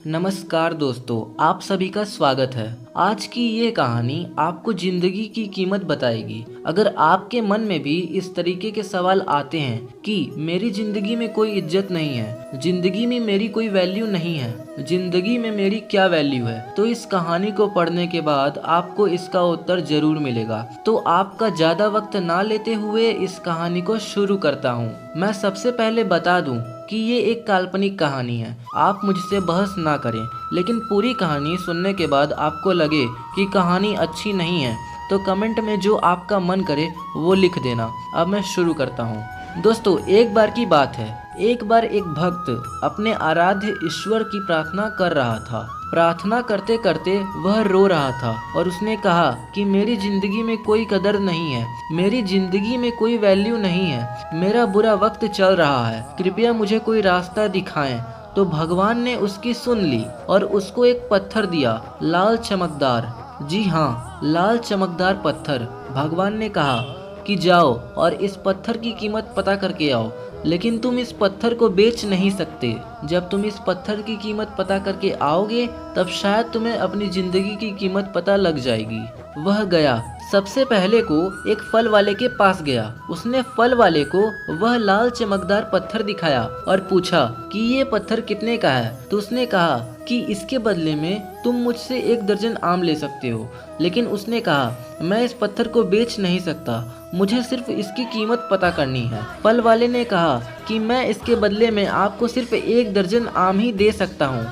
नमस्कार दोस्तों, आप सभी का स्वागत है। आज की ये कहानी आपको जिंदगी की कीमत बताएगी। अगर आपके मन में भी इस तरीके के सवाल आते हैं कि मेरी जिंदगी में कोई इज्जत नहीं है, जिंदगी में मेरी कोई वैल्यू नहीं है, जिंदगी में मेरी क्या वैल्यू है, तो इस कहानी को पढ़ने के बाद आपको इसका उत्तर जरूर मिलेगा। तो आपका ज्यादा वक्त ना लेते हुए इस कहानी को शुरू करता हूँ। मैं सबसे पहले बता दूं कि ये एक काल्पनिक कहानी है। आप मुझसे बहस ना करें, लेकिन पूरी कहानी सुनने के बाद आपको लगे कि कहानी अच्छी नहीं है तो कमेंट में जो आपका मन करे वो लिख देना। अब मैं शुरू करता हूँ। दोस्तों, एक बार की बात है। एक बार एक भक्त अपने आराध्य ईश्वर की प्रार्थना कर रहा था। प्रार्थना करते करते वह रो रहा था और उसने कहा कि मेरी जिंदगी में कोई कदर नहीं है, मेरी जिंदगी में कोई वैल्यू नहीं है, मेरा बुरा वक्त चल रहा है, कृपया मुझे कोई रास्ता दिखाएं। तो भगवान ने उसकी सुन ली और उसको एक पत्थर दिया, लाल चमकदार। जी हाँ, लाल चमकदार पत्थर। भगवान ने कहा कि जाओ और इस पत्थर की कीमत पता करके आओ, लेकिन तुम इस पत्थर को बेच नहीं सकते। जब तुम इस पत्थर की कीमत पता करके आओगे तब शायद तुम्हें अपनी जिंदगी की कीमत पता लग जाएगी। वह गया, सबसे पहले को एक फल वाले के पास गया। उसने फल वाले को वह लाल चमकदार पत्थर दिखाया और पूछा कि ये पत्थर कितने का है। तो उसने कहा कि इसके बदले में तुम मुझसे 1 दर्जन आम ले सकते हो। लेकिन उसने कहा मैं इस पत्थर को बेच नहीं सकता, मुझे सिर्फ इसकी कीमत पता करनी है। फल वाले ने कहा कि मैं इसके बदले में आपको सिर्फ 1 दर्जन आम ही दे सकता हूँ।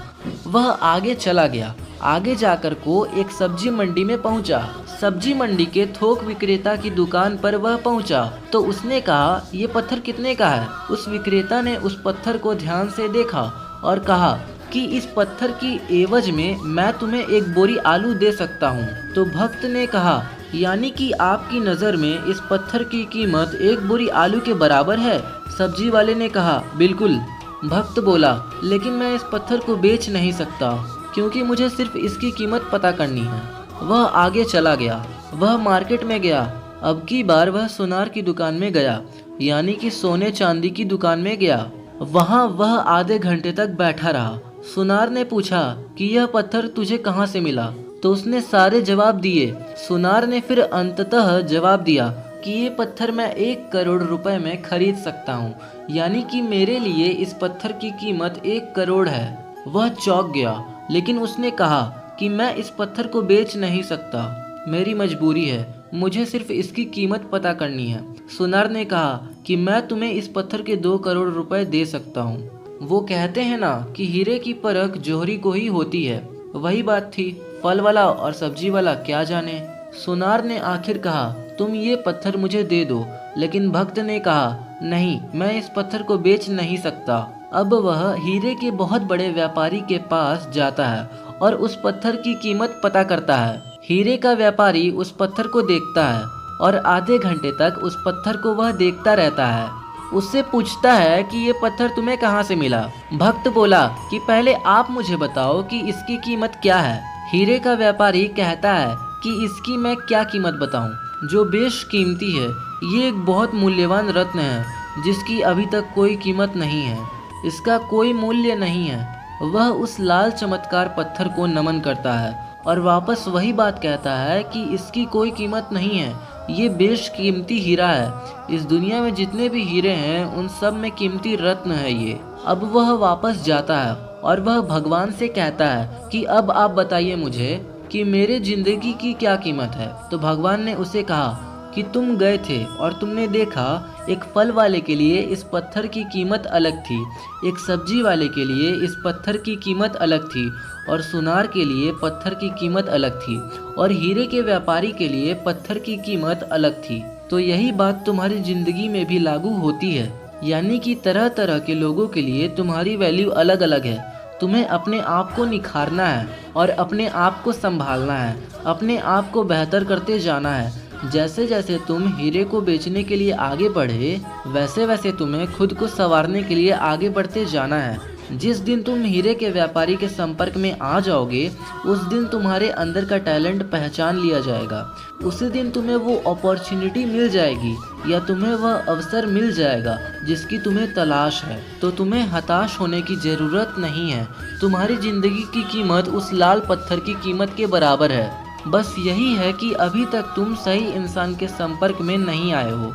वह आगे चला गया। आगे जाकर को एक सब्जी मंडी में पहुंचा। सब्जी मंडी के थोक विक्रेता की दुकान पर वह पहुंचा तो उसने कहा ये पत्थर कितने का है। उस विक्रेता ने उस पत्थर को ध्यान से देखा और कहा कि इस पत्थर की एवज में मैं तुम्हें 1 बोरी आलू दे सकता हूँ। तो भक्त ने कहा यानी कि आपकी नज़र में इस पत्थर की कीमत 1 बोरी आलू के बराबर है। सब्जी वाले ने कहा बिल्कुल। भक्त बोला लेकिन मैं इस पत्थर को बेच नहीं सकता क्योंकि मुझे सिर्फ इसकी कीमत पता करनी है। वह आगे चला गया। वह मार्केट में गया। अब की बार वह सुनार की दुकान में गया, यानी कि सोने चांदी की दुकान में गया। वहाँ वह आधे घंटे तक बैठा रहा। सुनार ने पूछा कि यह पत्थर तुझे कहाँ से मिला। तो उसने सारे जवाब दिए। सुनार ने फिर अंततः जवाब दिया कि ये पत्थर मैं 1 करोड़ रुपए में खरीद सकता हूँ, यानी कि मेरे लिए इस पत्थर की कीमत 1 करोड़ है। वह चौंक गया, लेकिन उसने कहा कि मैं इस पत्थर को बेच नहीं सकता, मेरी मजबूरी है, मुझे सिर्फ इसकी कीमत पता करनी है। सुनार ने कहा कि मैं तुम्हें इस पत्थर के 2 करोड़ रुपए दे सकता हूँ। वो कहते हैं ना कि हीरे की परख जौहरी को ही होती है, वही बात थी। फल वाला और सब्जी वाला क्या जाने। सुनार ने आखिर कहा तुम ये पत्थर मुझे दे दो, लेकिन भक्त ने कहा नहीं, मैं इस पत्थर को बेच नहीं सकता। अब वह हीरे के बहुत बड़े व्यापारी के पास जाता है और उस पत्थर की कीमत पता करता है। हीरे का व्यापारी उस पत्थर को देखता है और आधे घंटे तक उस पत्थर को वह देखता रहता है। उससे पूछता है कि ये पत्थर तुम्हें कहाँ से मिला। भक्त बोला कि पहले आप मुझे बताओ कि इसकी कीमत क्या है। हीरे का व्यापारी कहता है कि इसकी मैं क्या कीमत बताऊं, जो बेशकीमती है। ये एक बहुत मूल्यवान रत्न है जिसकी अभी तक कोई कीमत नहीं है, इसका कोई मूल्य नहीं है। वह उस लाल चमत्कार पत्थर को नमन करता है और वापस वही बात कहता है कि इसकी कोई कीमत नहीं है, ये बेशकीमती हीरा है। इस दुनिया में जितने भी हीरे हैं उन सब में कीमती रत्न है ये। अब वह वापस जाता है और वह भगवान से कहता है कि अब आप बताइए मुझे कि मेरे जिंदगी की क्या कीमत है। तो भगवान ने उसे कहा कि तुम गए थे और तुमने देखा एक फल वाले के लिए इस पत्थर की कीमत अलग थी, एक सब्जी वाले के लिए इस पत्थर की कीमत अलग थी, और सुनार के लिए पत्थर की कीमत अलग थी, और हीरे के व्यापारी के लिए पत्थर की कीमत अलग थी। तो यही बात तुम्हारी जिंदगी में भी लागू होती है, यानी कि तरह तरह के लोगों के लिए तुम्हारी वैल्यू अलग अलग है। तुम्हें अपने आप को निखारना है और अपने आप को संभालना है, अपने आप को बेहतर करते जाना है। जैसे जैसे तुम हीरे को बेचने के लिए आगे बढ़े, वैसे वैसे तुम्हें खुद को संवारने के लिए आगे बढ़ते जाना है। जिस दिन तुम हीरे के व्यापारी के संपर्क में आ जाओगे उस दिन तुम्हारे अंदर का टैलेंट पहचान लिया जाएगा। उसी दिन तुम्हें वो अपॉर्चुनिटी मिल जाएगी या तुम्हें वह अवसर मिल जाएगा जिसकी तुम्हें तलाश है। तो तुम्हें हताश होने की ज़रूरत नहीं है। तुम्हारी ज़िंदगी की कीमत उस लाल पत्थर की कीमत के बराबर है। बस यही है कि अभी तक तुम सही इंसान के संपर्क में नहीं आए हो।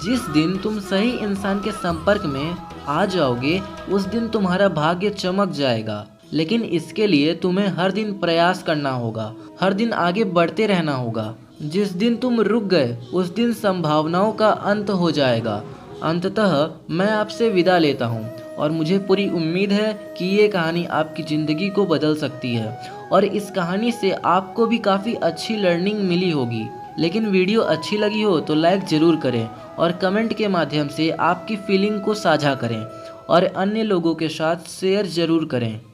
जिस दिन तुम सही इंसान के संपर्क में आ जाओगे उस दिन तुम्हारा भाग्य चमक जाएगा। लेकिन इसके लिए तुम्हें हर दिन प्रयास करना होगा, हर दिन आगे बढ़ते रहना होगा। जिस दिन तुम रुक गए उस दिन संभावनाओं का अंत हो जाएगा। अंततः मैं आपसे विदा लेता हूँ और मुझे पूरी उम्मीद है कि ये कहानी आपकी ज़िंदगी को बदल सकती है और इस कहानी से आपको भी काफ़ी अच्छी लर्निंग मिली होगी। लेकिन वीडियो अच्छी लगी हो तो लाइक ज़रूर करें और कमेंट के माध्यम से आपकी फीलिंग को साझा करें और अन्य लोगों के साथ शेयर ज़रूर करें।